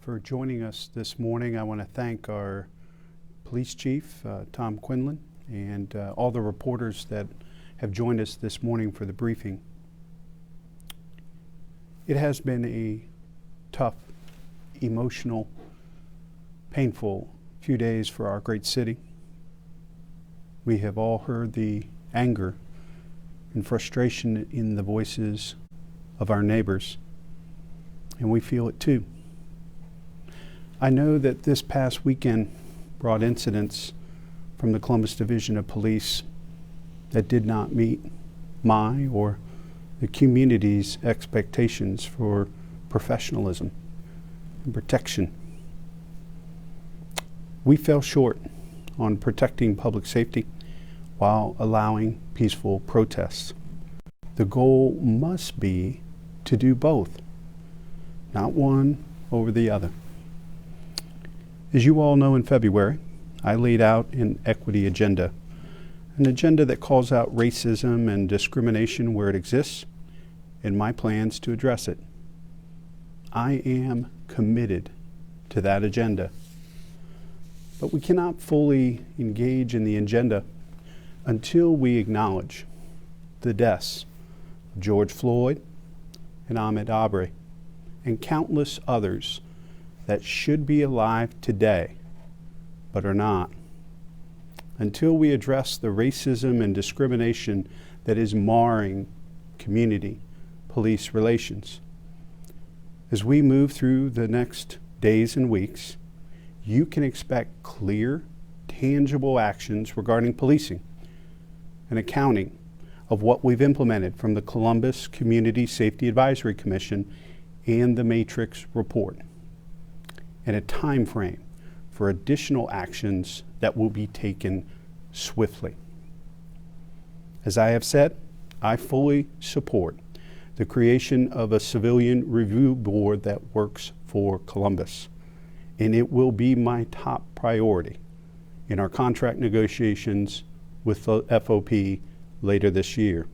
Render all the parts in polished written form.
for joining us this morning. I want to thank our police chief, Tom Quinlan, and all the reporters that have joined us this morning for the briefing. It has been a tough, emotional, painful few days for our great city. We have all heard the anger and frustration in the voices of our neighbors, and we feel it too. I know that this past weekend brought incidents from the Columbus Division of Police that did not meet my or the community's expectations for professionalism and protection. We fell short on protecting public safety while allowing peaceful protests. The goal must be to do both, not one over the other. As you all know, in February, I laid out an equity agenda, an agenda that calls out racism and discrimination where it exists, and my plans to address it. I am committed to that agenda. But we cannot fully engage in the agenda until we acknowledge the deaths of George Floyd and Ahmaud Arbery and countless others that should be alive today but are not. Until we address the racism and discrimination that is marring community-police relations. As we move through the next days and weeks, you can expect clear, tangible actions regarding policing and accounting of what we've implemented from the Columbus Community Safety Advisory Commission and the Matrix report, and a time frame for additional actions that will be taken swiftly. As I have said, I fully support the creation of a civilian review board that works for Columbus, and it will be my top priority in our contract negotiations with the FOP later this year.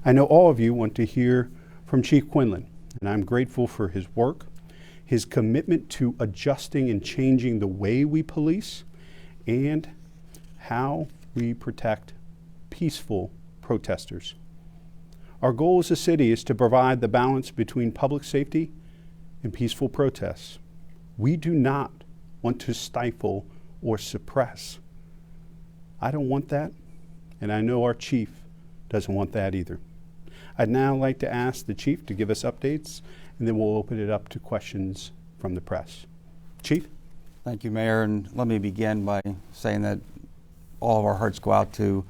I know all of you want to hear from Chief Quinlan, and I'm grateful for his work, his commitment to adjusting and changing the way we police, and how we protect peaceful protesters. Our goal as a city is to provide the balance between public safety and peaceful protests. We do not want to stifle or suppress. I don't want that, and I know our chief doesn't want that either. I'd now like to ask the chief to give us updates, and then we'll open it up to questions from the press. Chief? Thank you, Mayor, and let me begin by saying that all of our hearts go out to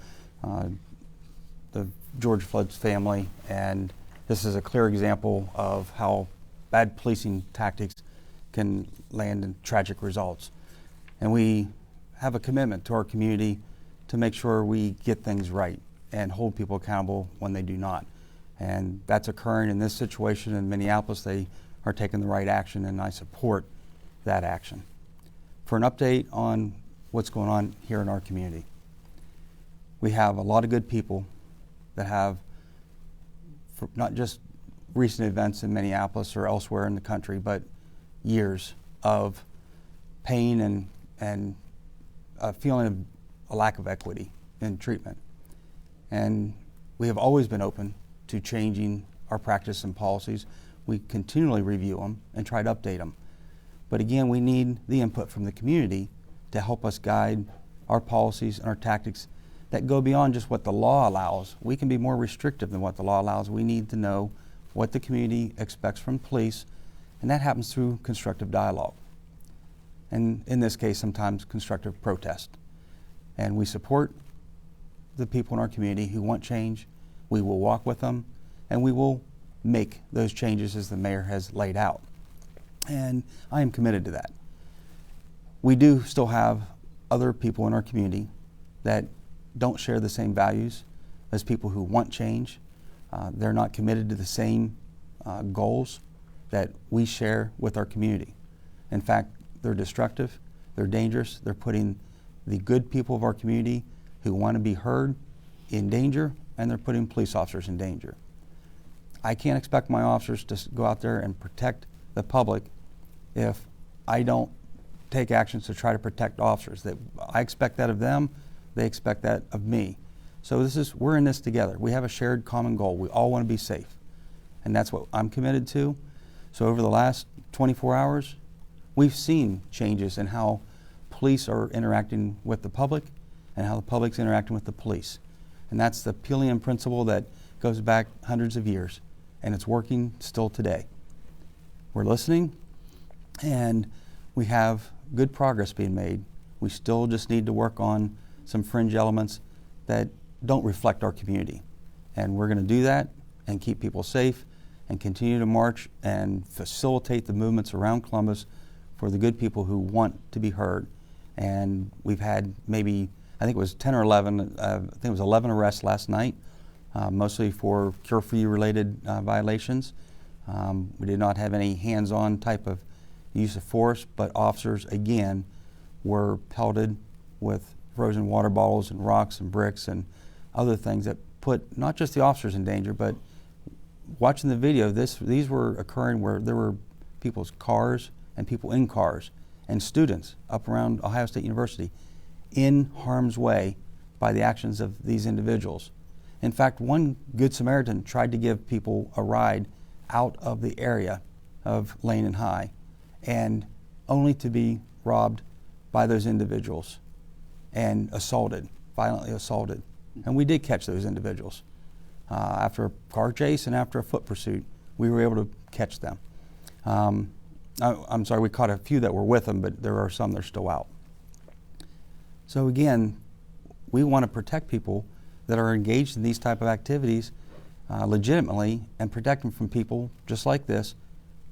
the George Floyd's family, and this is a clear example of how bad policing tactics can land in tragic results. And we have a commitment to our community to make sure we get things right and hold people accountable when they do not. And that's occurring in this situation in Minneapolis. They are taking the right action, and I support that action. For an update on what's going on here in our community, we have a lot of good people that have, for not just recent events in Minneapolis or elsewhere in the country, but years of pain and a feeling of a lack of equity in treatment. And we have always been open to changing our practice and policies. We continually review them and try to update them. But again, we need the input from the community to help us guide our policies and our tactics that go beyond just what the law allows. We can be more restrictive than what the law allows. We need to know what the community expects from police, and that happens through constructive dialogue. And in this case, sometimes constructive protest. And we support the people in our community who want change. We will walk with them, and we will make those changes as the mayor has laid out. And I am committed to that. We do still have other people in our community that don't share the same values as people who want change. They're not committed to the same goals that we share with our community. In fact, they're destructive, they're dangerous, they're putting the good people of our community who want to be heard in danger, and they're putting police officers in danger. I can't expect my officers to go out there and protect the public if I don't take actions to try to protect officers. That I expect that of them, they expect that of me. So we're in this together. We have a shared common goal. We all want to be safe, and that's what I'm committed to. So over the last 24 hours, we've seen changes in how police are interacting with the public and how the public's interacting with the police. And that's the Pelian principle that goes back hundreds of years, and it's working still today. We're listening, and we have good progress being made. We still just need to work on some fringe elements that don't reflect our community. And we're going to do that and keep people safe and continue to march and facilitate the movements around Columbus for the good people who want to be heard. And we've had maybe, I think it was 10 or 11, I think it was 11 arrests last night, mostly for curfew related violations. We did not have any hands-on type of use of force, but officers, again, were pelted with frozen water bottles and rocks and bricks and other things that put not just the officers in danger, but watching the video, these were occurring where there were people's cars and people in cars and students up around Ohio State University in harm's way by the actions of these individuals. In fact, one Good Samaritan tried to give people a ride out of the area of Lane and High, and only to be robbed by those individuals and assaulted, violently assaulted. And we did catch those individuals. After a car chase and after a foot pursuit, we were able to catch them. I'm sorry, we caught a few that were with them, but there are some that are still out. So again, we want to protect people that are engaged in these type of activities legitimately, and protect them from people just like this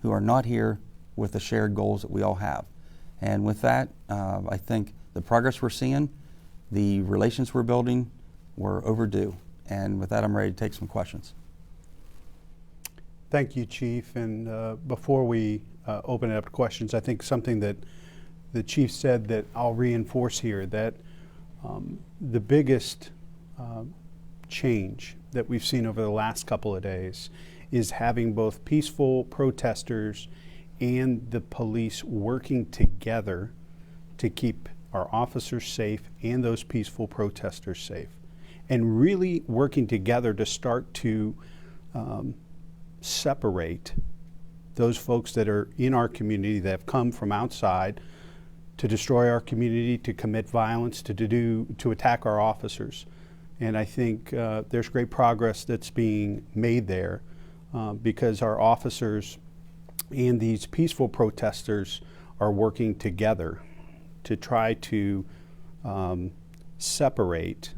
who are not here with the shared goals that we all have. And with that, I think the progress we're seeing, the relations we're building, were overdue. And with that, I'm ready to take some questions. Thank you, Chief. And before we open it up to questions, I think something that the Chief said that I'll reinforce here, that the biggest change that we've seen over the last couple of days is having both peaceful protesters and the police working together to keep our officers safe and those peaceful protesters safe, and really working together to start to separate those folks that are in our community that have come from outside to destroy our community, to commit violence, to attack our officers. And I think there's great progress that's being made there because our officers and these peaceful protesters are working together to try to separate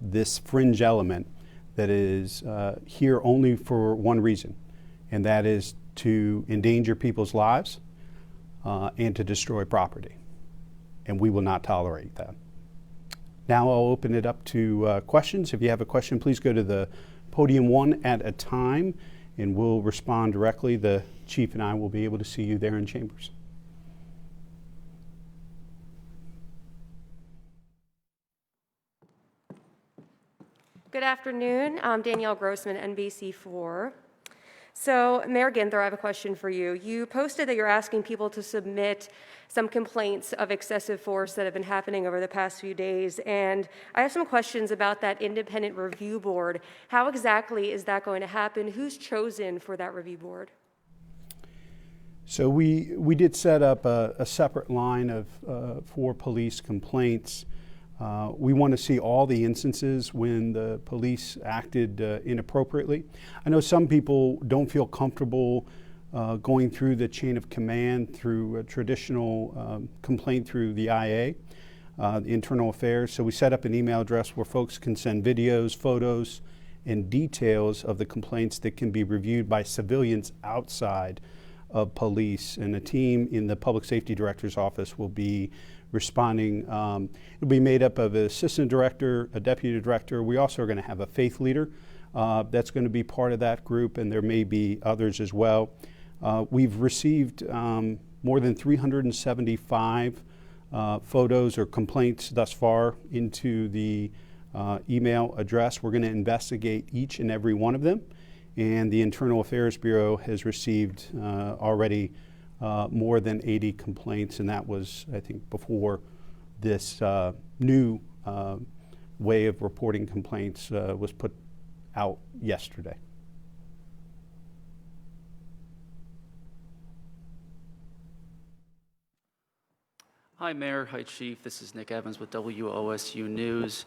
this fringe element that is here only for one reason, and that is to endanger people's lives and to destroy property. And we will not tolerate that. Now I'll open it up to questions. If you have a question, please go to the podium one at a time, and we'll respond directly. The Chief and I will be able to see you there in chambers. Good afternoon. I'm Danielle Grossman, NBC4. So, Mayor Ginther, I have a question for you. You posted that you're asking people to submit some complaints of excessive force that have been happening over the past few days, and I have some questions about that independent review board. How exactly is that going to happen? Who's chosen for that review board? So we did set up a separate line of for police complaints. We want to see all the instances when the police acted inappropriately. I know some people don't feel comfortable going through the chain of command through a traditional complaint through the IA, Internal Affairs. So we set up an email address where folks can send videos, photos, and details of the complaints that can be reviewed by civilians outside of police. And a team in the Public Safety Director's office will be responding. It'll be made up of an assistant director, a deputy director. We also are going to have a faith leader that's going to be part of that group, and there may be others as well. We've received more than 375 photos or complaints thus far into the email address. We're going to investigate each and every one of them, and the Internal Affairs Bureau has received already more than 80 complaints, and that was, I think, before this new way of reporting complaints was put out yesterday. Hi, Mayor. Hi, Chief. This is Nick Evans with WOSU News.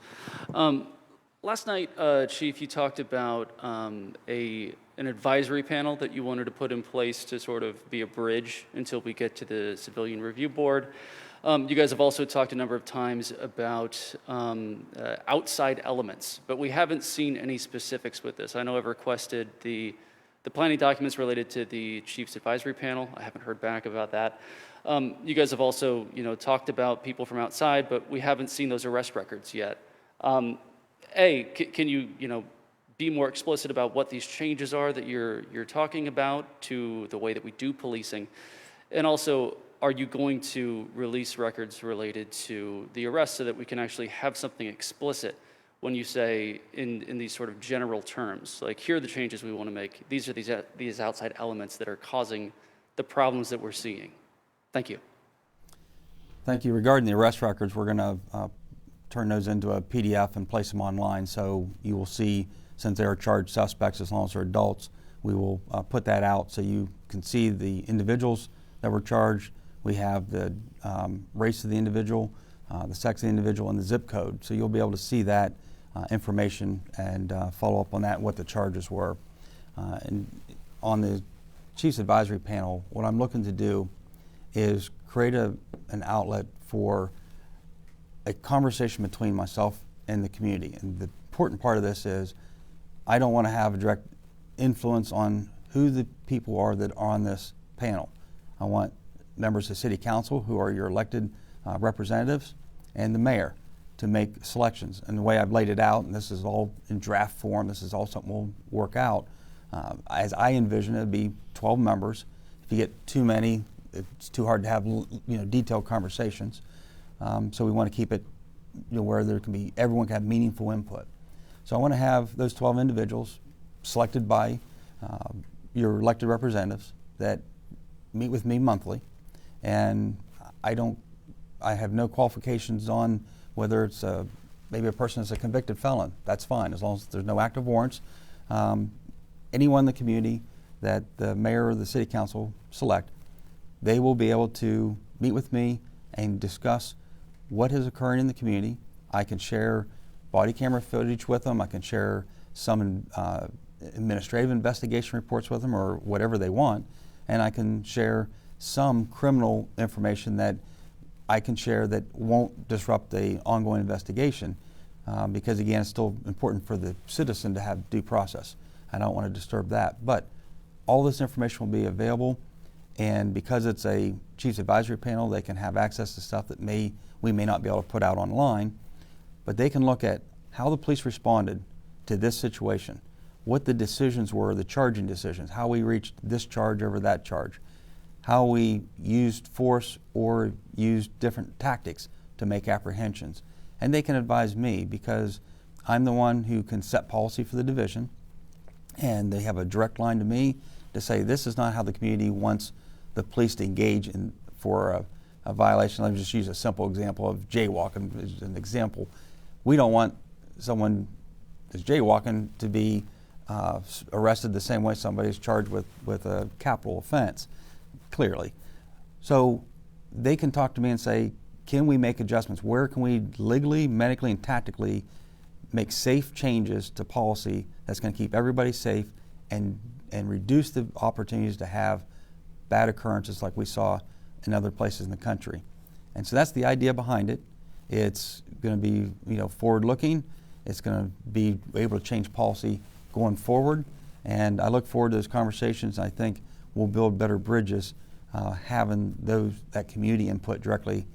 Last night, Chief, you talked about an advisory panel that you wanted to put in place to sort of be a bridge until we get to the Civilian Review Board. You guys have also talked a number of times about outside elements, but we haven't seen any specifics with this. I know I've requested the planning documents related to the Chief's advisory panel. I haven't heard back about that. You guys have also, talked about people from outside, but we haven't seen those arrest records yet. Can you, be more explicit about what these changes are that you're talking about to the way that we do policing? And also, are you going to release records related to the arrest so that we can actually have something explicit when you say in these sort of general terms, like here are the changes we want to make. These are these outside elements that are causing the problems that we're seeing. Thank you. Thank you. Regarding the arrest records, we're going to turn those into a PDF and place them online. So you will see, since they are charged suspects, as long as they're adults, we will put that out so you can see the individuals that were charged. We have the race of the individual, the sex of the individual, and the zip code. So you'll be able to see that information and follow up on that, what the charges were. And on the Chiefs Advisory Panel, what I'm looking to do is create an outlet for a conversation between myself and the community. And the important part of this is I don't want to have a direct influence on who the people are that are on this panel. I want members of City Council, who are your elected representatives, and the mayor to make selections. And the way I've laid it out, and this is all in draft form, this is all something we'll work out. As I envision it, it'd be 12 members. If you get too many, it's too hard to have detailed conversations. So we want to keep it where there can be, everyone can have meaningful input. So I want to have those 12 individuals selected by your elected representatives that meet with me monthly, and I have no qualifications on whether it's maybe a person is a convicted felon. That's fine, as long as there's no active warrants. Anyone in the community that the mayor or the city council select, they will be able to meet with me and discuss what is occurring in the community. I can share body camera footage with them. I can share some administrative investigation reports with them, or whatever they want, and I can share some criminal information that I can share that won't disrupt the ongoing investigation, because again, it's still important for the citizen to have due process. I don't want to disturb that, but all this information will be available, and because it's a Chiefs Advisory Panel, they can have access to stuff that we may not be able to put out online, but they can look at how the police responded to this situation, what the decisions were, the charging decisions, how we reached this charge over that charge, how we used force or used different tactics to make apprehensions. And they can advise me, because I'm the one who can set policy for the division, and they have a direct line to me to say this is not how the community wants the police to engage in for a violation. Let me just use a simple example of jaywalking as an example. We don't want someone that's jaywalking to be arrested the same way somebody is charged with a capital offense, clearly. So they can talk to me and say, can we make adjustments? Where can we legally, medically, and tactically make safe changes to policy that's going to keep everybody safe and reduce the opportunities to have bad occurrences like we saw in other places in the country? And so that's the idea behind it. It's going to be forward-looking. It's going to be able to change policy going forward. And I look forward to those conversations. I think we'll build better bridges having that community input directly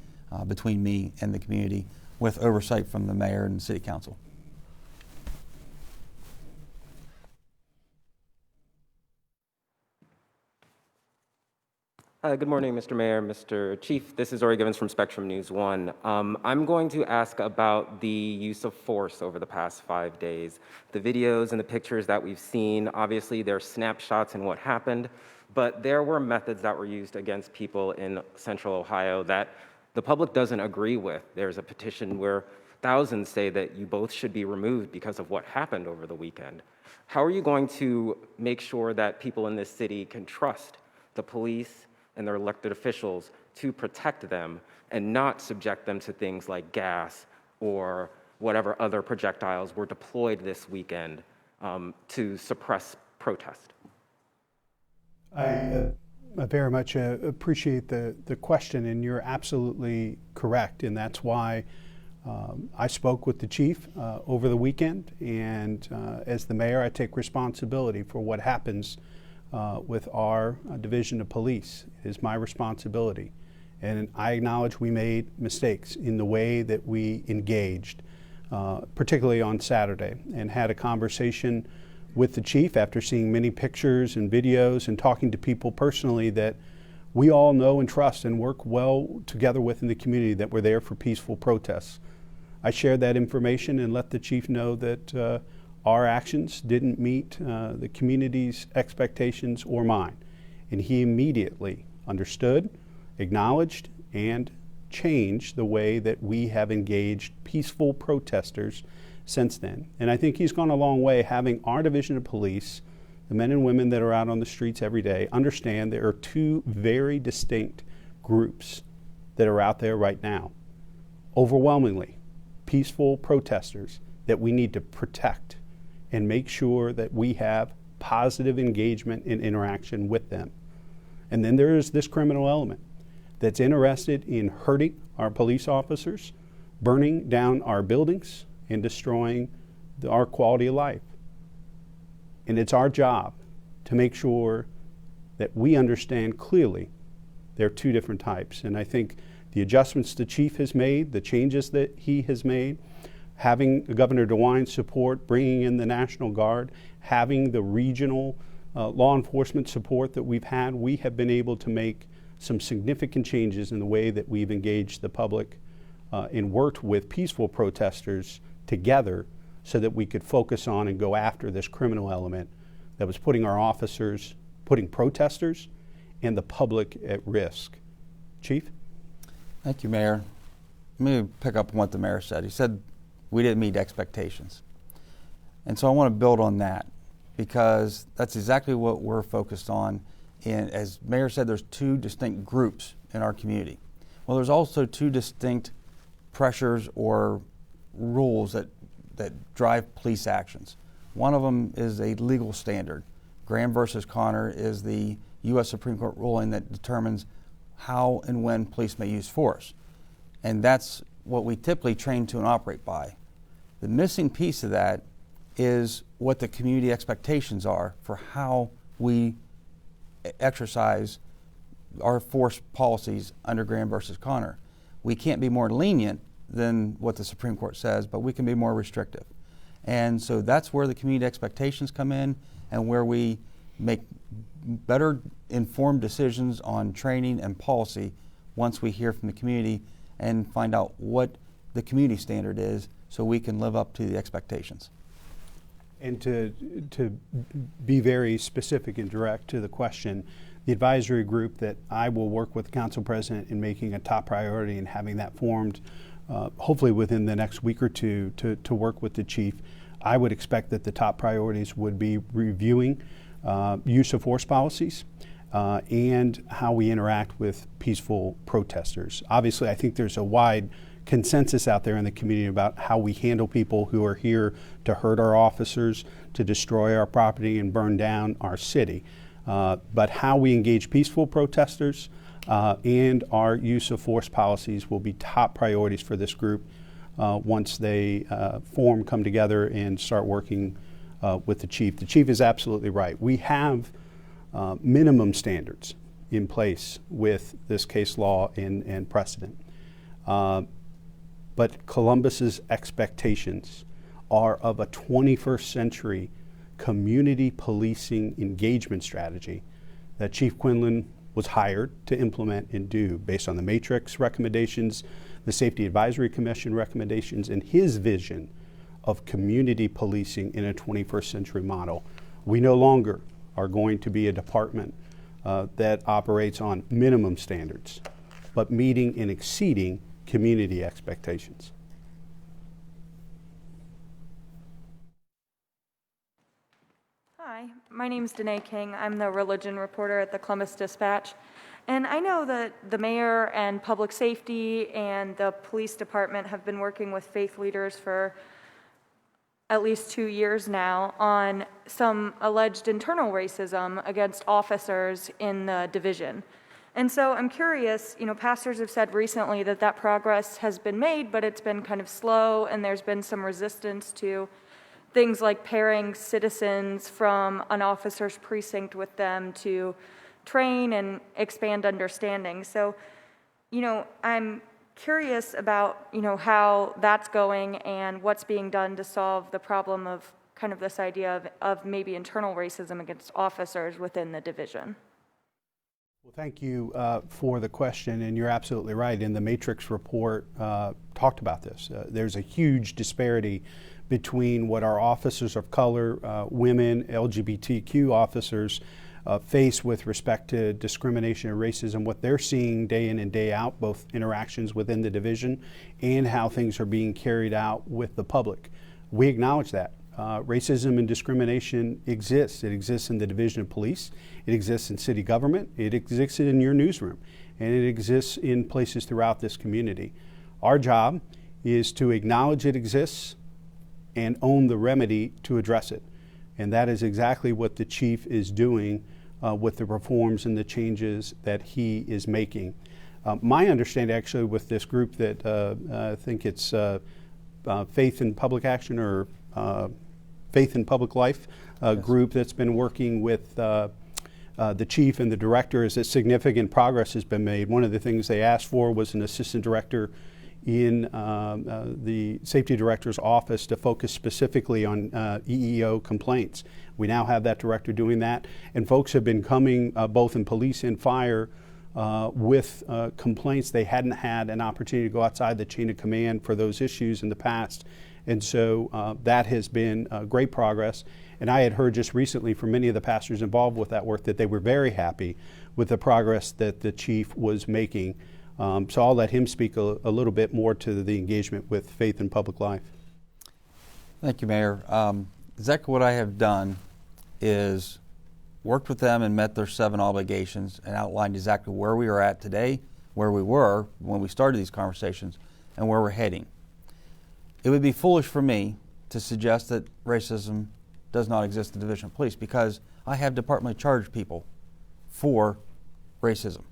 between me and the community, with oversight from the mayor and the city council. Good morning, Mr. Mayor, Mr. Chief. This is Ori Givens from Spectrum News 1. I'm going to ask about the use of force over the past 5 days. The videos and the pictures that we've seen, obviously they're snapshots in what happened, but there were methods that were used against people in Central Ohio that the public doesn't agree with. There's a petition where thousands say that you both should be removed because of what happened over the weekend. How are you going to make sure that people in this city can trust the police and their elected officials to protect them and not subject them to things like gas or whatever other projectiles were deployed this weekend to suppress protest? I very much appreciate the question, and you're absolutely correct, and that's why I spoke with the chief over the weekend, and as the mayor, I take responsibility for what happens with our division of police. It is my responsibility, and I acknowledge we made mistakes in the way that we engaged, particularly on Saturday, and had a conversation with the chief after seeing many pictures and videos and talking to people personally that we all know and trust and work well together with in the community that were there for peaceful protests. I shared that information and let the chief know that our actions didn't meet the community's expectations or mine. And he immediately understood, acknowledged, and changed the way that we have engaged peaceful protesters since then. And I think he's gone a long way having our division of police, the men and women that are out on the streets every day, understand there are two very distinct groups that are out there right now. Overwhelmingly, peaceful protesters that we need to protect and make sure that we have positive engagement and interaction with them. And then there is this criminal element that's interested in hurting our police officers, burning down our buildings, and destroying our quality of life. And it's our job to make sure that we understand clearly there are two different types. And I think the adjustments the chief has made, the changes that he has made, having Governor DeWine's support, bringing in the National Guard, having the regional law enforcement support that we've had, we have been able to make some significant changes in the way that we've engaged the public and worked with peaceful protesters together so that we could focus on and go after this criminal element that was putting our officers, putting protesters and the public at risk. Chief? Thank you, Mayor. Let me pick up on what the mayor said. He said we didn't meet expectations. And so I want to build on that because that's exactly what we're focused on. And as Mayor said, there's two distinct groups in our community. Well, there's also two distinct pressures or rules that drive police actions. One of them is a legal standard. Graham versus Connor is the U.S. Supreme Court ruling that determines how and when police may use force. And that's what we typically train to and operate by. The missing piece of that is what the community expectations are for how we exercise our force policies under Graham versus Connor. We can't be more lenient than what the Supreme Court says, but we can be more restrictive. And so that's where the community expectations come in and where we make better informed decisions on training and policy once we hear from the community and find out what the community standard is so we can live up to the expectations. And to be very specific and direct to the question, the advisory group that I will work with the council president in making a top priority and having that formed hopefully within the next week or two to work with the chief, I would expect that the top priorities would be reviewing use of force policies and how we interact with peaceful protesters. Obviously, I think there's a wide consensus out there in the community about how we handle people who are here to hurt our officers, to destroy our property and burn down our city. But how we engage peaceful protesters and our use of force policies will be top priorities for this group once they come together and start working with the chief. The chief is absolutely right. We have minimum standards in place with this case law and precedent. But Columbus's expectations are of a 21st century community policing engagement strategy that Chief Quinlan was hired to implement and do based on the Matrix recommendations, the Safety Advisory Commission recommendations, and his vision of community policing in a 21st century model. We no longer are going to be a department that operates on minimum standards, but meeting and exceeding community expectations. Hi, my name is Danae King. I'm the religion reporter at the Columbus Dispatch. And I know that the mayor and public safety and the police department have been working with faith leaders for at least 2 years now on some alleged internal racism against officers in the division. And so I'm curious, pastors have said recently that that progress has been made, but it's been kind of slow, and there's been some resistance to things like pairing citizens from an officer's precinct with them to train and expand understanding. So, I'm curious about, how that's going and what's being done to solve the problem of kind of this idea of maybe internal racism against officers within the division. Well, thank you for the question, and you're absolutely right. In the Matrix report, talked about this. There's a huge disparity between what our officers of color, women, LGBTQ officers face with respect to discrimination and racism, what they're seeing day in and day out, both interactions within the division and how things are being carried out with the public. We acknowledge that. Racism and discrimination exists. It exists in the Division of Police. It exists in city government. It exists in your newsroom. And it exists in places throughout this community. Our job is to acknowledge it exists and own the remedy to address it. And that is exactly what the chief is doing with the reforms and the changes that he is making. My understanding actually with this group that I think it's Faith in Public Action or Faith in Public Life group that's been working with the chief and the director is that significant progress has been made. One of the things they asked for was an assistant director in the safety director's office to focus specifically on EEO complaints. We now have that director doing that, and folks have been coming both in police and fire with complaints. They hadn't had an opportunity to go outside the chain of command for those issues in the past, and so that has been great progress. And I had heard just recently from many of the pastors involved with that work that they were very happy with the progress that the chief was making. So I'll let him speak a little bit more to the engagement with Faith in Public Life. Thank you, Mayor. Exactly what I have done is worked with them and met their 7 obligations and outlined exactly where we are at today, where we were when we started these conversations, and where we're heading. It would be foolish for me to suggest that racism does not exist in the Division of Police because I have departmentally charged people for racism.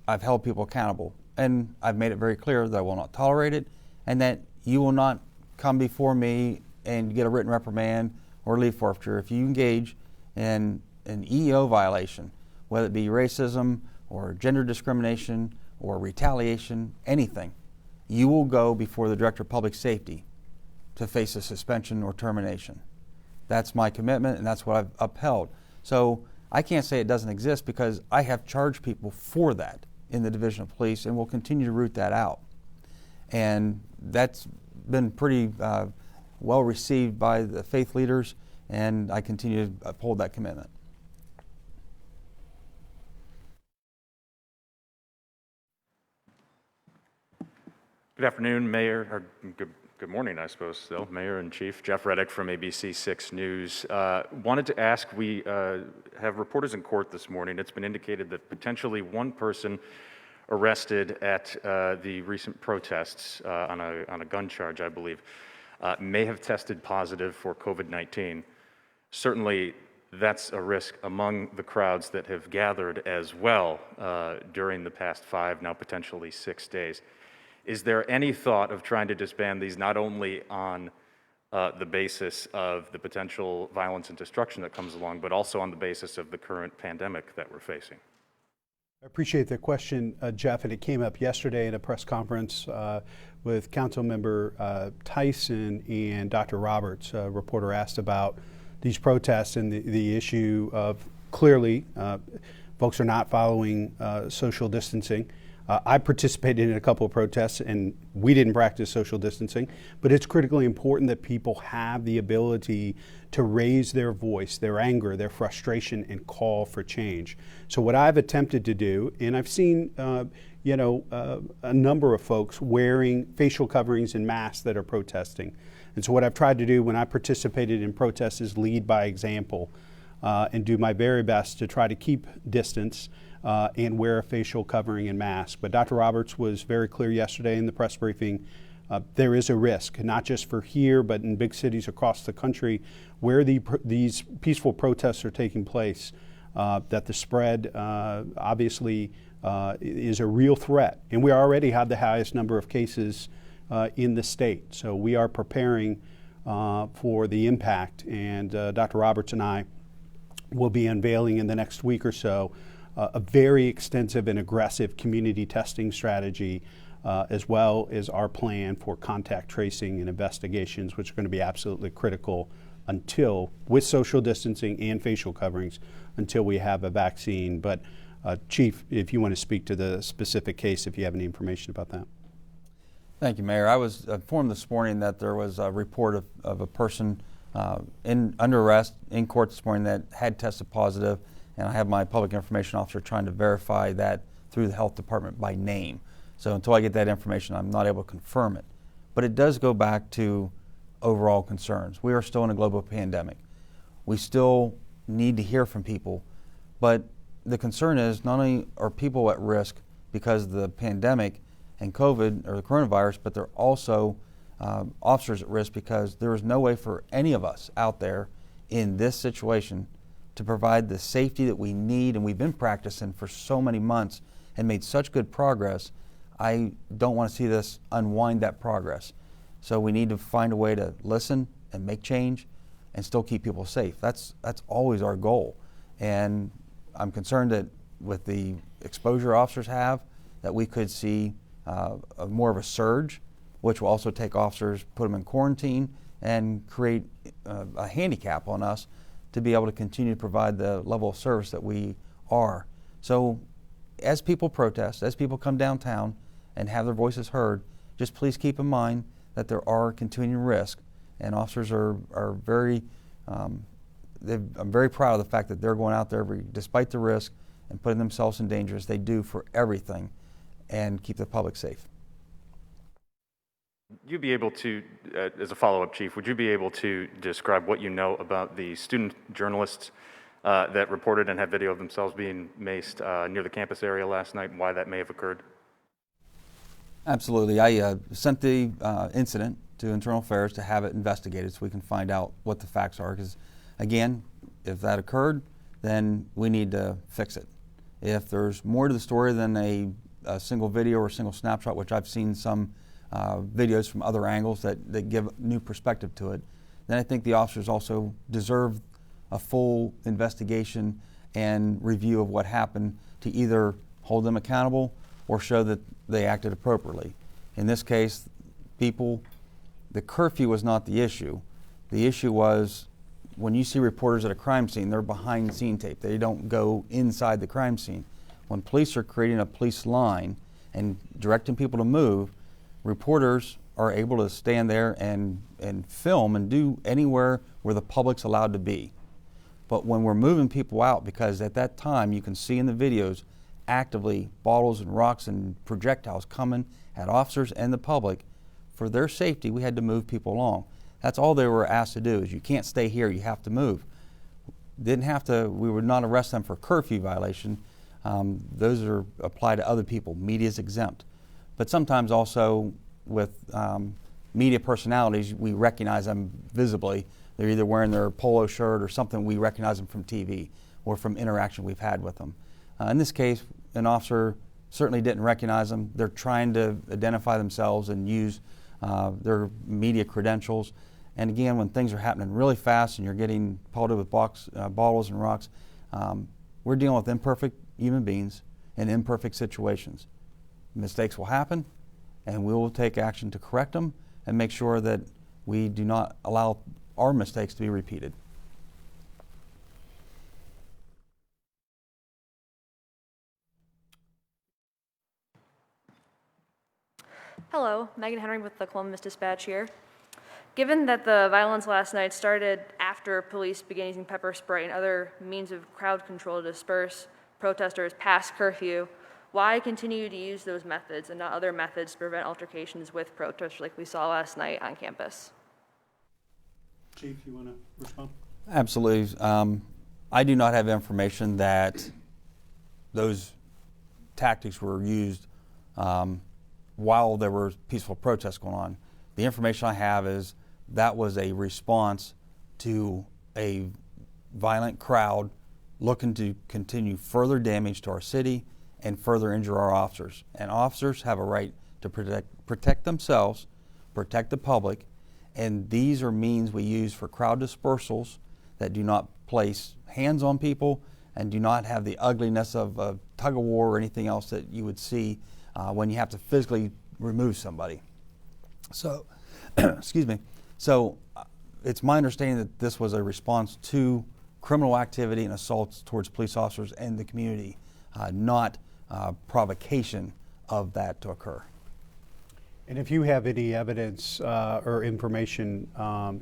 I've held people accountable, and I've made it very clear that I will not tolerate it and that you will not come before me and get a written reprimand or leave forfeiture if you engage in an EEO violation, whether it be racism or gender discrimination or retaliation, anything. You will go before the Director of Public Safety to face a suspension or termination. That's my commitment, and that's what I've upheld. So I can't say it doesn't exist because I have charged people for that in the Division of Police, and we'll continue to root that out. And that's been pretty well received by the faith leaders, and I continue to uphold that commitment. Good afternoon, Mayor, or good morning, I suppose, still. Mayor and Chief, Jeff Reddick from ABC 6 News. Wanted to ask, we have reporters in court this morning. It's been indicated that potentially one person arrested at the recent protests on a gun charge, I believe, may have tested positive for COVID-19. Certainly, that's a risk among the crowds that have gathered as well during the past 5, now potentially 6 days. Is there any thought of trying to disband these not only on the basis of the potential violence and destruction that comes along, but also on the basis of the current pandemic that we're facing? I appreciate the question, Jeff, and it came up yesterday in a press conference with Councilmember Tyson and Dr. Roberts. A reporter asked about these protests and the issue of clearly folks are not following social distancing. I participated in a couple of protests, and we didn't practice social distancing, but it's critically important that people have the ability to raise their voice, their anger, their frustration, and call for change. So what I've attempted to do, and I've seen a number of folks wearing facial coverings and masks that are protesting. And so what I've tried to do when I participated in protests is lead by example and do my very best to try to keep distance and wear a facial covering and mask. But Dr. Roberts was very clear yesterday in the press briefing. There is a risk, not just for here, but in big cities across the country where these peaceful protests are taking place, that the spread obviously is a real threat. And we already have the highest number of cases in the state. So we are preparing for the impact. And Dr. Roberts and I will be unveiling in the next week or so a very extensive and aggressive community testing strategy, as well as our plan for contact tracing and investigations, which are going to be absolutely critical until, with social distancing and facial coverings, until we have a vaccine. But Chief, if you want to speak to the specific case, if you have any information about that. Thank you, Mayor. I was informed this morning that there was a report of a person under arrest in court this morning that had tested positive, and I have my public information officer trying to verify that through the health department by name. So until I get that information, I'm not able to confirm it. But it does go back to overall concerns. We are still in a global pandemic. We still need to hear from people, but the concern is not only are people at risk because of the pandemic and COVID or the coronavirus, but they're also officers at risk because there is no way for any of us out there in this situation to provide the safety that we need, and we've been practicing for so many months and made such good progress. I don't want to see this unwind that progress. So we need to find a way to listen and make change and still keep people safe. That's always our goal. And I'm concerned that with the exposure officers have, that we could see more of a surge, which will also take officers, put them in quarantine, and create a handicap on us to be able to continue to provide the level of service that we are. So as people protest, as people come downtown and have their voices heard, just please keep in mind that there are continuing risks, and officers are very, I'm very proud of the fact that they're going out there despite the risk and putting themselves in danger as they do for everything and keep the public safe. You'd be able to, as a follow-up, Chief, would you be able to describe what you know about the student journalists that reported and had video of themselves being maced near the campus area last night and why that may have occurred? Absolutely. I sent the incident to Internal Affairs to have it investigated so we can find out what the facts are. Because, again, if that occurred, then we need to fix it. If there's more to the story than a single video or a single snapshot, which I've seen some videos from other angles that give new perspective to it, then I think the officers also deserve a full investigation and review of what happened to either hold them accountable or show that they acted appropriately. In this case, the curfew was not the issue. The issue was when you see reporters at a crime scene, they're behind scene tape. They don't go inside the crime scene. When police are creating a police line and directing people to move, reporters are able to stand there and film and do anywhere where the public's allowed to be. But when we're moving people out, because at that time you can see in the videos actively bottles and rocks and projectiles coming at officers and the public, for their safety we had to move people along. That's all they were asked to do, is you can't stay here, you have to move. We would not arrest them for curfew violation. Those are applied to other people. Media is exempt. But sometimes also with media personalities, we recognize them visibly. They're either wearing their polo shirt or something, we recognize them from TV or from interaction we've had with them. In this case, an officer certainly didn't recognize them. They're trying to identify themselves and use their media credentials. And again, when things are happening really fast and you're getting pelted with bottles and rocks, we're dealing with imperfect human beings in imperfect situations. Mistakes will happen, and we will take action to correct them and make sure that we do not allow our mistakes to be repeated. Hello, Megan Henry with the Columbus Dispatch here. Given that the violence last night started after police began using pepper spray and other means of crowd control to disperse protesters past curfew, why continue to use those methods and not other methods to prevent altercations with protesters like we saw last night on campus? Chief, you want to respond? Absolutely. I do not have information that those tactics were used while there were peaceful protests going on. The information I have is that was a response to a violent crowd looking to continue further damage to our city and further injure our officers. And officers have a right to protect themselves, protect the public, and these are means we use for crowd dispersals that do not place hands on people and do not have the ugliness of a tug of war or anything else that you would see when you have to physically remove somebody. So, excuse me. So, it's my understanding that this was a response to criminal activity and assaults towards police officers and the community, not provocation of that to occur. And if you have any evidence or information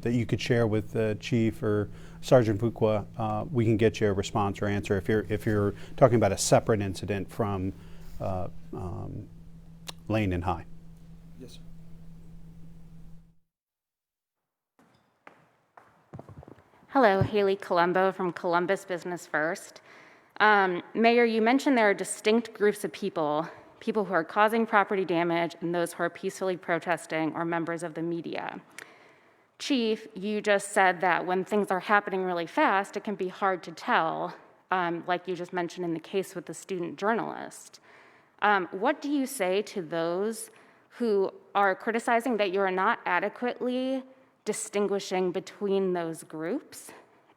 that you could share with the chief or Sergeant Fuqua, we can get you a response or answer if you're talking about a separate incident from Lane and High. Yes, sir. Hello, Haley Colombo from Columbus Business First. Mayor, you mentioned there are distinct groups of people who are causing property damage and those who are peacefully protesting or members of the media. Chief, you just said that when things are happening really fast, it can be hard to tell, like you just mentioned in the case with the student journalist. What do you say to those who are criticizing that you are not adequately distinguishing between those groups?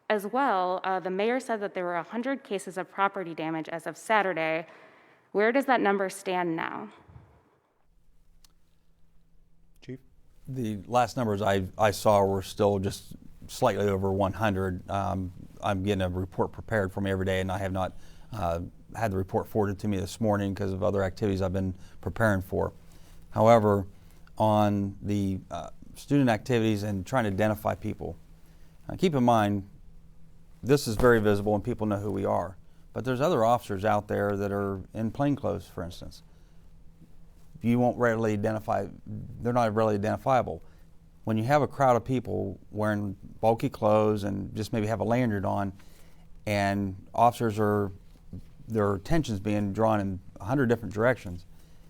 As well, the mayor said that there were 100 cases of property damage as of Saturday. Where does that number stand now? Chief? The last numbers I saw were still just slightly over 100. I'm getting a report prepared for me every day, and I have not had the report forwarded to me this morning because of other activities I've been preparing for. However, on the student activities and trying to identify people, keep in mind, this is very visible and people know who we are. But there's other officers out there that are in plainclothes, for instance. You won't readily identify, they're not readily identifiable. When you have a crowd of people wearing bulky clothes and just maybe have a lanyard on, and officers their attention's being drawn in 100 different directions,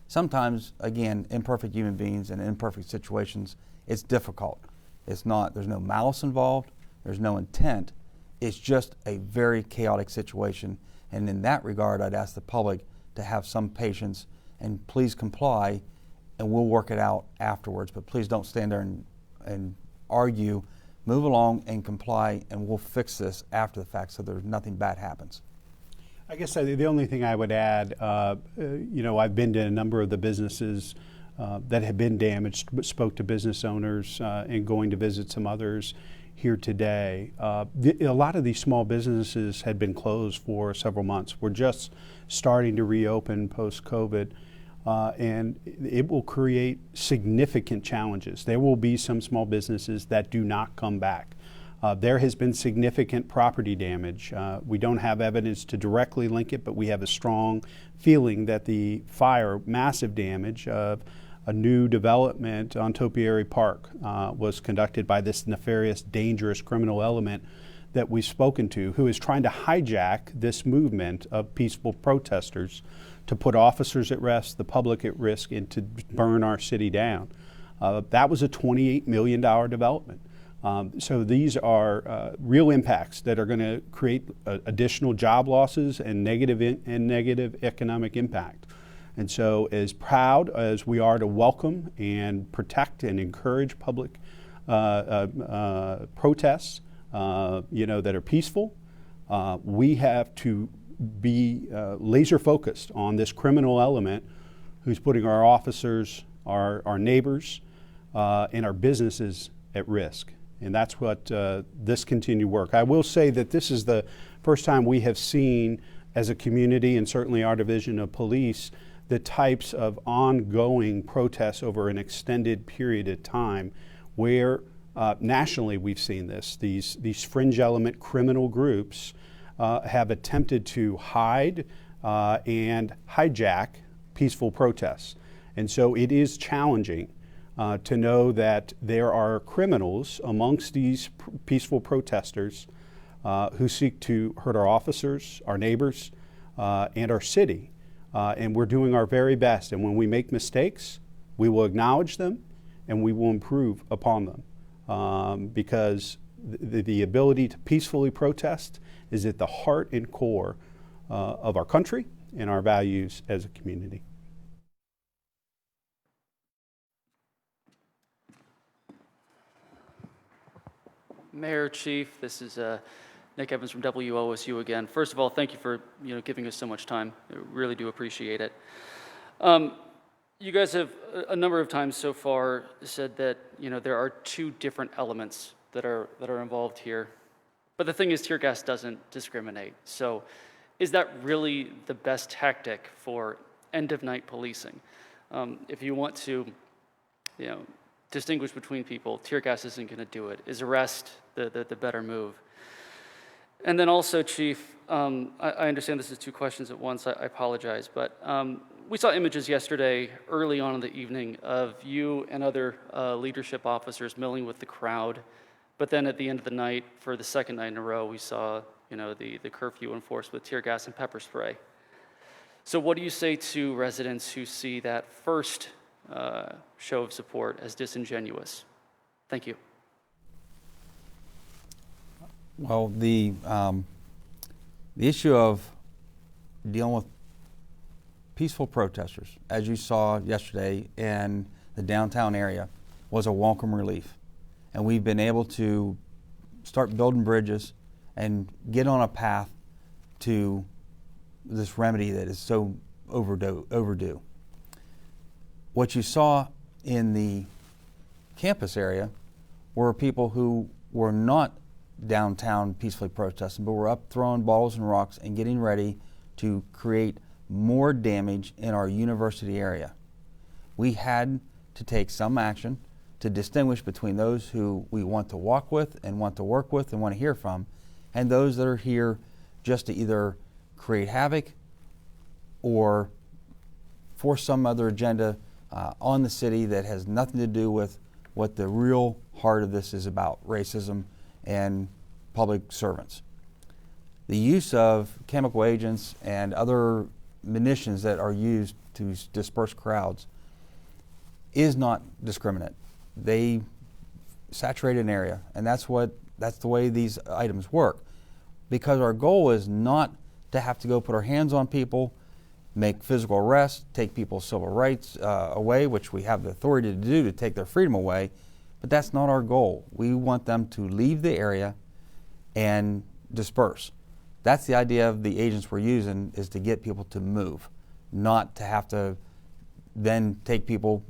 sometimes, again, imperfect human beings in imperfect situations, it's difficult. There's no malice involved, there's no intent. It's just a very chaotic situation. And in that regard, I'd ask the public to have some patience and please comply, and we'll work it out afterwards. But please don't stand there and argue. Move along and comply, and we'll fix this after the fact so there's nothing bad happens. I guess the only thing I would add, I've been to a number of the businesses that have been damaged, spoke to business owners and going to visit some others here today. A lot of these small businesses had been closed for several months. We're just starting to reopen post-COVID, and it will create significant challenges. There will be some small businesses that do not come back. There has been significant property damage. We don't have evidence to directly link it, but we have a strong feeling that the fire, massive damage of a new development on Topiary Park was conducted by this nefarious, dangerous criminal element that we've spoken to, who is trying to hijack this movement of peaceful protesters to put officers at rest, the public at risk, and to burn our city down. That was a $28 million development. So these are real impacts that are going to create additional job losses and negative economic impact. And so as proud as we are to welcome and protect and encourage public protests, that are peaceful, we have to be laser focused on this criminal element who's putting our officers, our neighbors, and our businesses at risk. And that's what this continued work. I will say that this is the first time we have seen as a community, and certainly our division of police, the types of ongoing protests over an extended period of time where nationally we've seen this. These fringe element criminal groups have attempted to hide and hijack peaceful protests. And so it is challenging to know that there are criminals amongst these peaceful protesters who seek to hurt our officers, our neighbors, and our city. And we're doing our very best. And when we make mistakes, we will acknowledge them and we will improve upon them. Because the ability to peacefully protest is at the heart and core of our country and our values as a community. Mayor, Chief, this is Nick Evans from WOSU again. First of all, thank you for giving us so much time. I really do appreciate it. You guys have a number of times so far said that there are two different elements that are involved here. But the thing is, tear gas doesn't discriminate. So is that really the best tactic for end-of-night policing? If you want to distinguish between people, tear gas isn't going to do it. Is arrest the better move? And then also, Chief, I understand this is two questions at once. I apologize, but we saw images yesterday, early on in the evening, of you and other leadership officers milling with the crowd. But then at the end of the night, for the second night in a row, we saw the curfew enforced with tear gas and pepper spray. So what do you say to residents who see that first show of support as disingenuous? Thank you. Well, the issue of dealing with peaceful protesters, as you saw yesterday in the downtown area, was a welcome relief. And we've been able to start building bridges and get on a path to this remedy that is so overdue. What you saw in the campus area were people who were not downtown peacefully protesting, but were up throwing bottles and rocks and getting ready to create more damage in our university area. We had to take some action to distinguish between those who we want to walk with and want to work with and want to hear from, and those that are here just to either create havoc or force some other agenda on the city that has nothing to do with what the real heart of this is about, racism and public servants. The use of chemical agents and other munitions that are used to disperse crowds is not discriminate. They saturate an area, and that's the way these items work. Because our goal is not to have to go put our hands on people, make physical arrests, take people's civil rights away, which we have the authority to do, to take their freedom away, but that's not our goal. We want them to leave the area and disperse. That's the idea of the agents we're using, is to get people to move, not to have to then take people,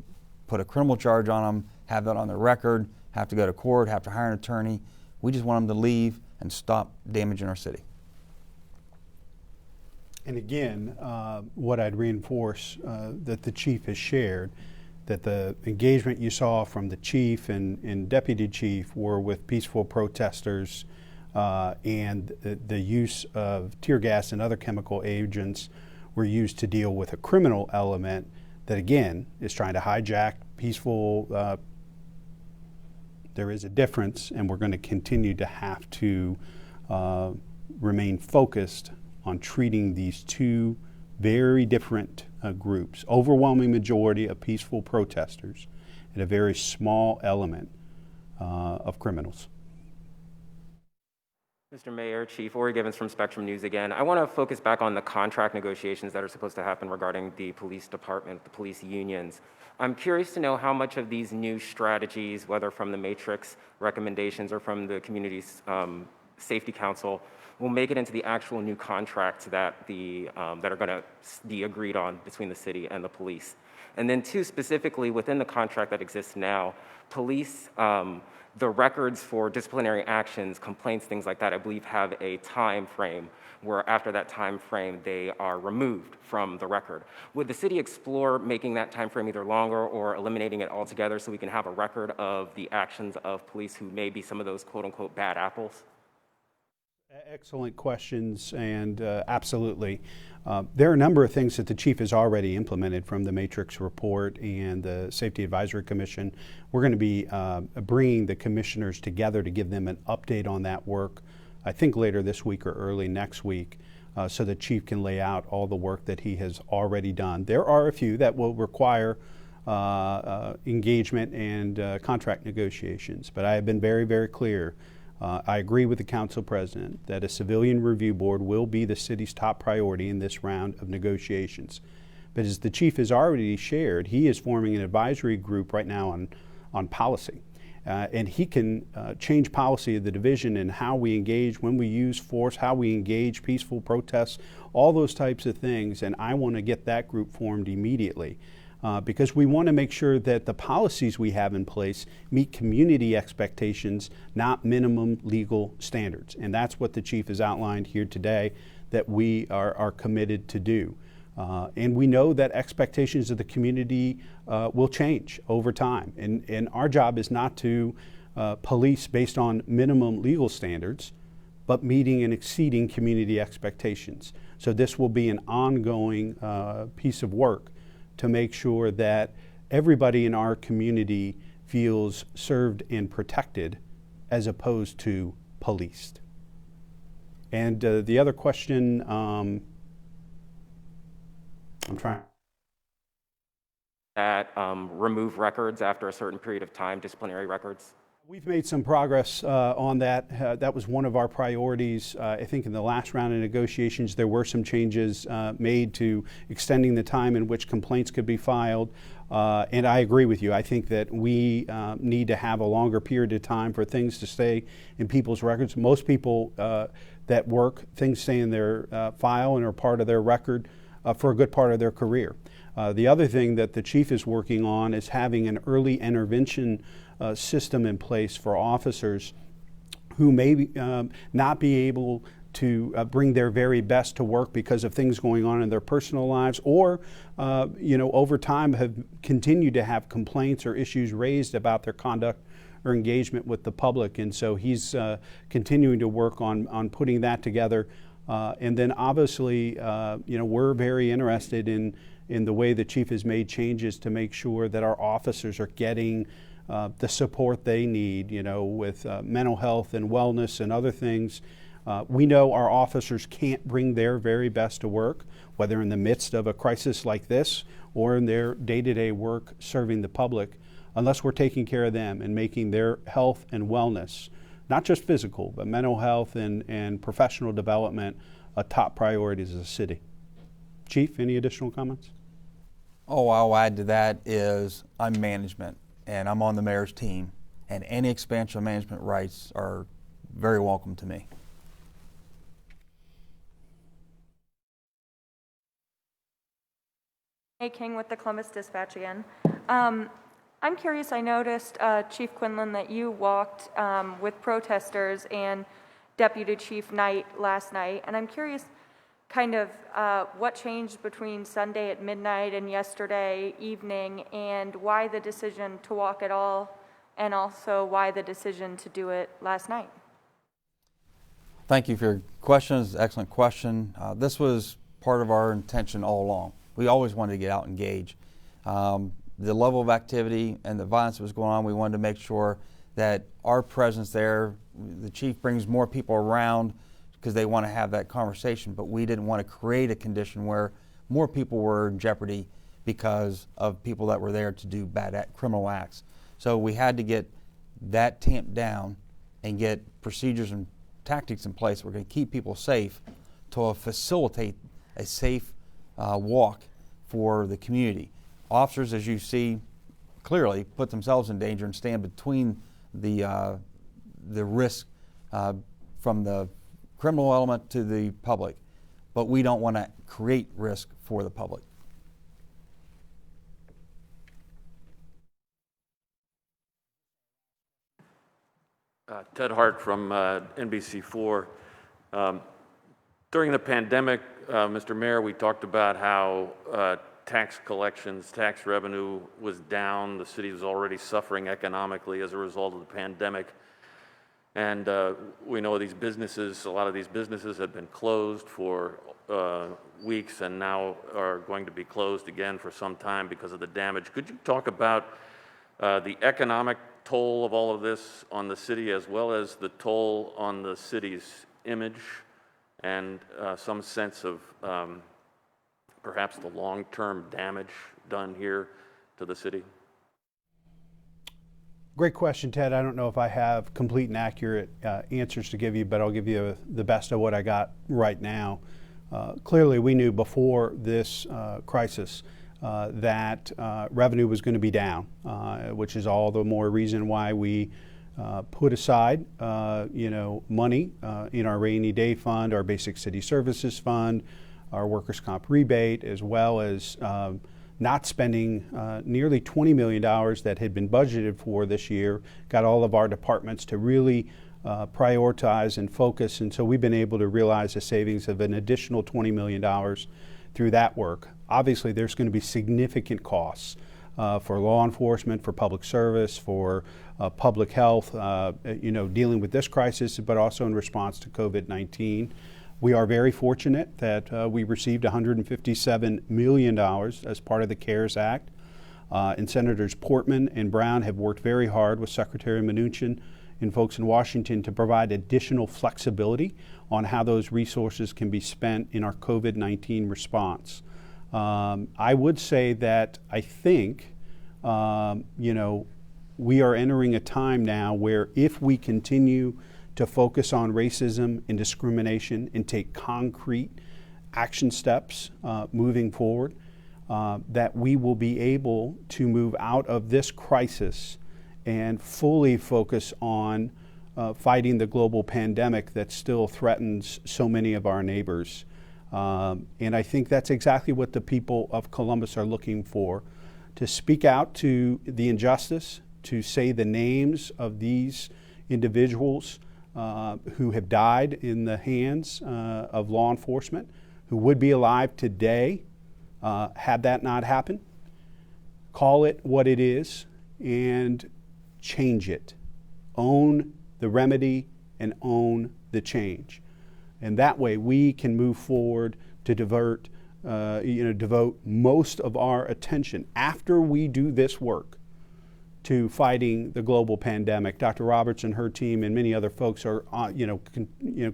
put a criminal charge on them, have that on their record, have to go to court, have to hire an attorney. We just want them to leave and stop damaging our city. And again, what I'd reinforce that the chief has shared, that the engagement you saw from the chief and deputy chief were with peaceful protesters, and the use of tear gas and other chemical agents were used to deal with a criminal element that, again, is trying to hijack peaceful. There is a difference, and we're going to continue to have to remain focused on treating these two very different groups. Overwhelming majority of peaceful protesters and a very small element of criminals. Mr. Mayor, Chief, Ori Givens from Spectrum News again. I want to focus back on the contract negotiations that are supposed to happen regarding the police department, the police unions. I'm curious to know how much of these new strategies, whether from the matrix recommendations or from the community's Safety Council will make it into the actual new contracts that that are going to be agreed on between the city and the police. And then two, specifically within the contract that exists now, police, the records for disciplinary actions, complaints, things like that, I believe have a time frame where after that time frame they are removed from the record. Would the city explore making that time frame either longer or eliminating it altogether so we can have a record of the actions of police who may be some of those quote unquote bad apples? Excellent questions, and absolutely. There are a number of things that the chief has already implemented from the Matrix report and the Safety Advisory Commission. We're going to be bringing the commissioners together to give them an update on that work, I think later this week or early next week, so the chief can lay out all the work that he has already done. There are a few that will require engagement and contract negotiations, but I have been very, very clear. I agree with the council president that a civilian review board will be the city's top priority in this round of negotiations. But as the chief has already shared, he is forming an advisory group right now on policy. And he can change policy of the division and how we engage, when we use force, how we engage peaceful protests, all those types of things. And I want to get that group formed immediately. Because we want to make sure that the policies we have in place meet community expectations, not minimum legal standards. And that's what the chief has outlined here today that we are committed to do. And we know that expectations of the community will change over time. And our job is not to police based on minimum legal standards, but meeting and exceeding community expectations. So this will be an ongoing piece of work to make sure that everybody in our community feels served and protected as opposed to policed. And the other question, I'm trying. That remove records after a certain period of time, disciplinary records? We've made some progress on that. That was one of our priorities. I think in the last round of negotiations, there were some changes made to extending the time in which complaints could be filed. And I agree with you. I think that we need to have a longer period of time for things to stay in people's records. Most people that work, things stay in their file and are part of their record for a good part of their career. The other thing that the chief is working on is having an early intervention system in place for officers who may not be able to bring their very best to work because of things going on in their personal lives, or over time have continued to have complaints or issues raised about their conduct or engagement with the public. And so he's continuing to work on putting that together. And then obviously, we're very interested in the way the chief has made changes to make sure that our officers are getting the support they need, with mental health and wellness and other things. We know our officers can't bring their very best to work, whether in the midst of a crisis like this or in their day-to-day work serving the public, unless we're taking care of them and making their health and wellness, not just physical, but mental health and professional development, a top priority as a city. Chief, any additional comments? Oh, I'll add to that is I'm management, and I'm on the mayor's team, and any expansion of management rights are very welcome to me. Hey, King with the Columbus Dispatch again. I'm curious, I noticed, Chief Quinlan, that you walked with protesters and Deputy Chief Knight last night, and I'm curious kind of what changed between Sunday at midnight and yesterday evening, and why the decision to walk at all, and also why the decision to do it last night. Thank you for your questions. Excellent question. This was part of our intention all along. We always wanted to get out and engage. The level of activity and the violence that was going on, we wanted to make sure that our presence there, the chief brings more people around because they want to have that conversation, but we didn't want to create a condition where more people were in jeopardy because of people that were there to do criminal acts. So we had to get that tamped down and get procedures and tactics in place. We're going to keep people safe to facilitate a safe walk for the community. Officers, as you see clearly, put themselves in danger and stand between the risk from the criminal element to the public, but we don't want to create risk for the public. Ted Hart from NBC4. During the pandemic, Mr. Mayor, we talked about how tax collections, tax revenue was down. The city was already suffering economically as a result of the pandemic. And we know these businesses, a lot of these businesses have been closed for weeks and now are going to be closed again for some time because of the damage. Could you talk about the economic toll of all of this on the city, as well as the toll on the city's image, and some sense of perhaps the long-term damage done here to the city? Great question, Ted. I don't know if I have complete and accurate answers to give you, but I'll give you the best of what I got right now. Clearly, we knew before this crisis that revenue was going to be down, which is all the more reason why we put aside, money in our rainy day fund, our basic city services fund, our workers' comp rebate, as well as not spending nearly $20 million that had been budgeted for this year. Got all of our departments to really prioritize and focus, and so we've been able to realize a savings of an additional $20 million through that work. Obviously, there's going to be significant costs for law enforcement, for public service, for public health, dealing with this crisis, but also in response to COVID-19. We are very fortunate that we received $157 million as part of the CARES Act. And Senators Portman and Brown have worked very hard with Secretary Mnuchin and folks in Washington to provide additional flexibility on how those resources can be spent in our COVID-19 response. I would say that I think, we are entering a time now where if we continue to focus on racism and discrimination and take concrete action steps moving forward, that we will be able to move out of this crisis and fully focus on fighting the global pandemic that still threatens so many of our neighbors. And I think that's exactly what the people of Columbus are looking for, to speak out to the injustice, to say the names of these individuals who have died in the hands of law enforcement, who would be alive today had that not happened. Call it what it is and change it. Own the remedy and own the change. And that way we can move forward to devote most of our attention after we do this work to fighting the global pandemic. Dr. Roberts and her team and many other folks are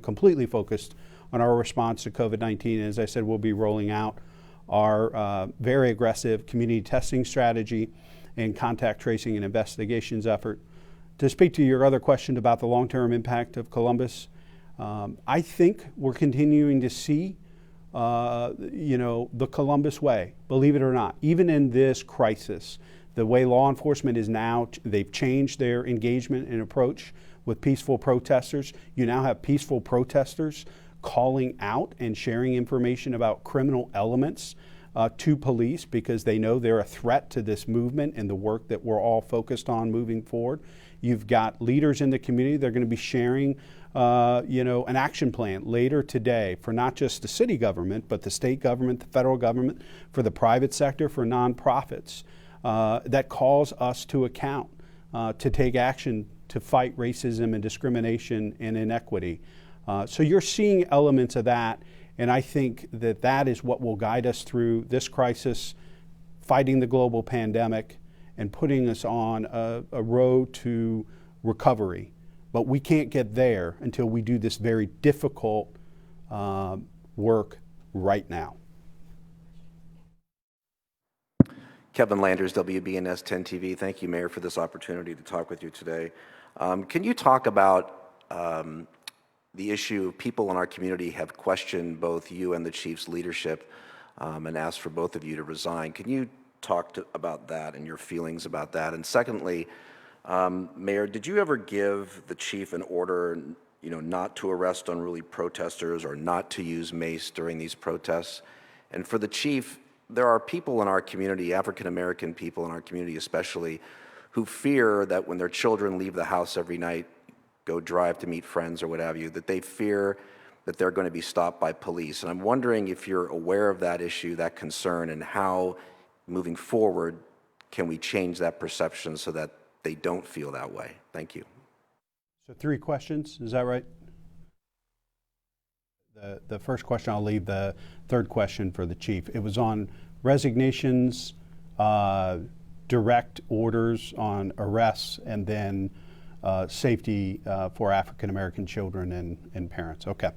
completely focused on our response to COVID-19. As I said, we'll be rolling out our very aggressive community testing strategy and contact tracing and investigations effort. To speak to your other question about the long-term impact of Columbus, I think we're continuing to see the Columbus way, believe it or not. Even in this crisis, the way law enforcement is now, they've changed their engagement and approach with peaceful protesters. You now have peaceful protesters calling out and sharing information about criminal elements to police because they know they're a threat to this movement and the work that we're all focused on moving forward. You've got leaders in the community. They're going to be sharing an action plan later today for not just the city government, but the state government, the federal government, for the private sector, for nonprofits, that calls us to account to take action to fight racism and discrimination and inequity. So you're seeing elements of that, and I think that that is what will guide us through this crisis, fighting the global pandemic, and putting us on a road to recovery. But we can't get there until we do this very difficult work right now. Kevin Landers, WBNS 10 TV. Thank you, Mayor, for this opportunity to talk with you today. Can you talk about the issue of people in our community have questioned both you and the chief's leadership and asked for both of you to resign? Can you talk about that and your feelings about that? And secondly, Mayor, did you ever give the chief an order not to arrest unruly protesters or not to use mace during these protests. And for the chief, there are people in our community, African American people in our community especially, who fear that when their children leave the house every night, go drive to meet friends or what have you, that they fear that they're going to be stopped by police. And I'm wondering if you're aware of that issue, that concern, and how, moving forward, can we change that perception so that they don't feel that way? Thank you. So 3 questions, is that right? The first question, I'll leave the third question for the chief. It was on resignations, direct orders on arrests, and then safety for African American children and parents. Okay.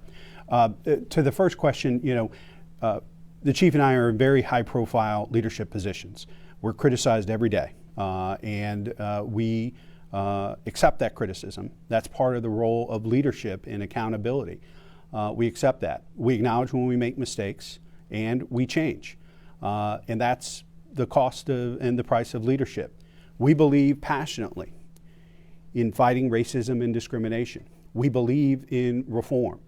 To the first question, the chief and I are in very high profile leadership positions. We're criticized every day, and we accept that criticism. That's part of the role of leadership and accountability. We accept that. We acknowledge when we make mistakes, and we change. And that's the cost and the price of leadership. We believe passionately in fighting racism and discrimination. We believe in reform,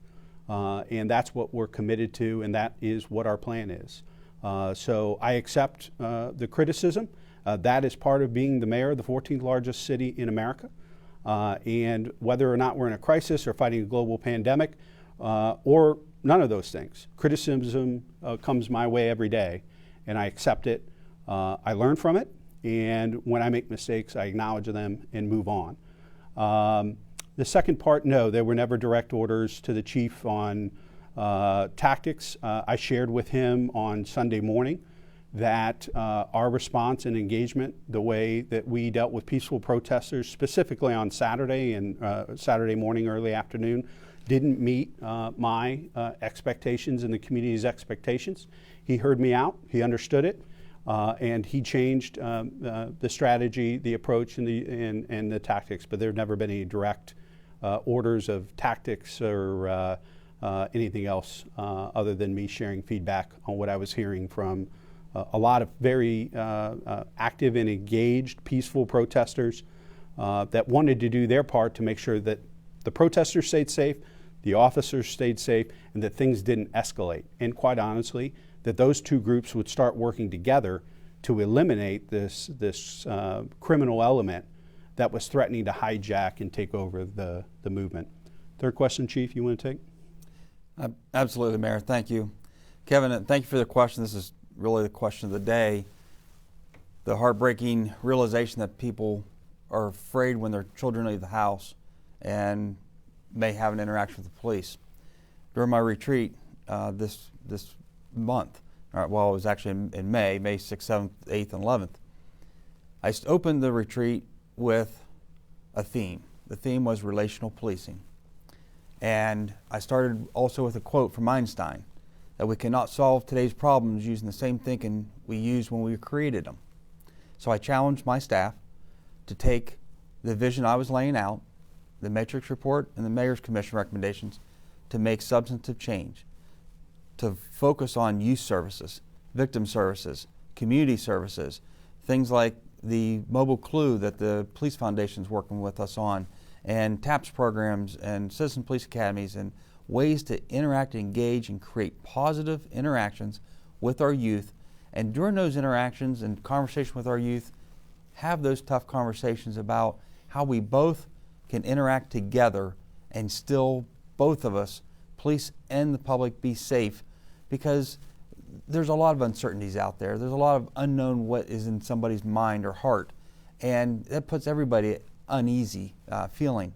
and that's what we're committed to, and that is what our plan is. So I accept the criticism. That is part of being the mayor of the 14th largest city in America. And whether or not we're in a crisis or fighting a global pandemic, or none of those things, criticism comes my way every day, and I accept it. I learn from it, and when I make mistakes, I acknowledge them and move on. The second part, no, there were never direct orders to the chief on tactics. I shared with him on Sunday morning that our response and engagement, the way that we dealt with peaceful protesters, specifically on Saturday and Saturday morning, early afternoon, didn't meet my expectations and the community's expectations. He heard me out, he understood it, and he changed the strategy, the approach, and the tactics, but there have never been any direct orders of tactics or anything else other than me sharing feedback on what I was hearing from a lot of very active and engaged peaceful protesters that wanted to do their part to make sure that the protesters stayed safe, the officers stayed safe, and that things didn't escalate. And quite honestly, that those two groups would start working together to eliminate this criminal element that was threatening to hijack and take over the movement. Third question, Chief, you want to take? Absolutely, Mayor. Thank you. Kevin, thank you for the question. This is really the question of the day. The heartbreaking realization that people are afraid when their children leave the house and may have an interaction with the police. During my retreat this month, well, it was actually in May 6th, 7th, 8th, and 11th, I opened the retreat with a theme. The theme was relational policing. And I started also with a quote from Einstein, that we cannot solve today's problems using the same thinking we used when we created them. So I challenged my staff to take the vision I was laying out, the matrix report and the Mayor's Commission recommendations, to make substantive change, to focus on youth services, victim services, community services, things like the mobile clue that the Police Foundation is working with us on, and TAPS programs and citizen police academies, and ways to interact, engage, and create positive interactions with our youth. And during those interactions and conversation with our youth, have those tough conversations about how we both can interact together and still, both of us, police and the public, be safe, because there's a lot of uncertainties out there. There's a lot of unknown what is in somebody's mind or heart, and that puts everybody uneasy feeling.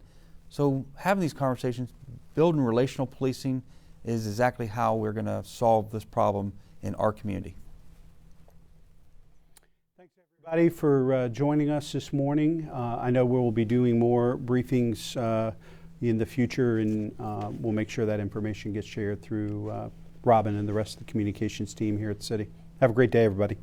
So having these conversations, building relational policing, is exactly how we're going to solve this problem in our community. Thanks everybody for joining us this morning. I know we'll be doing more briefings in the future, and we'll make sure that information gets shared through Robin and the rest of the communications team here at the city. Have a great day, everybody.